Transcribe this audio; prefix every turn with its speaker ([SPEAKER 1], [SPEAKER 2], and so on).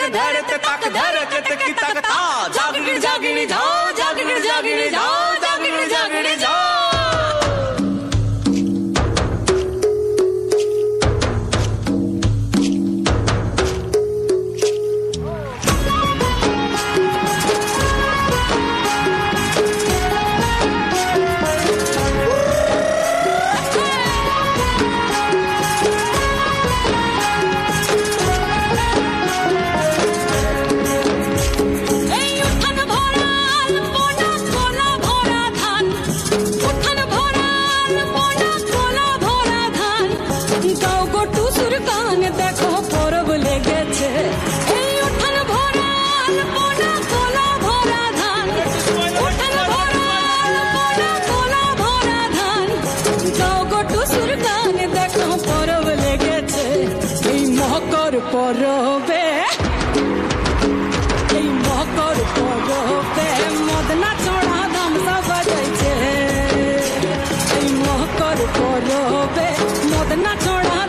[SPEAKER 1] धरत तक धरत की तक था जागिर जागिर जाओ जागिर जागिर जाओ जागिर जागिर जाओ পরবে এই মকর পরবে মদনা চড়া ধামসা বাজাইছে এই মকর পরবে মদনা চড়া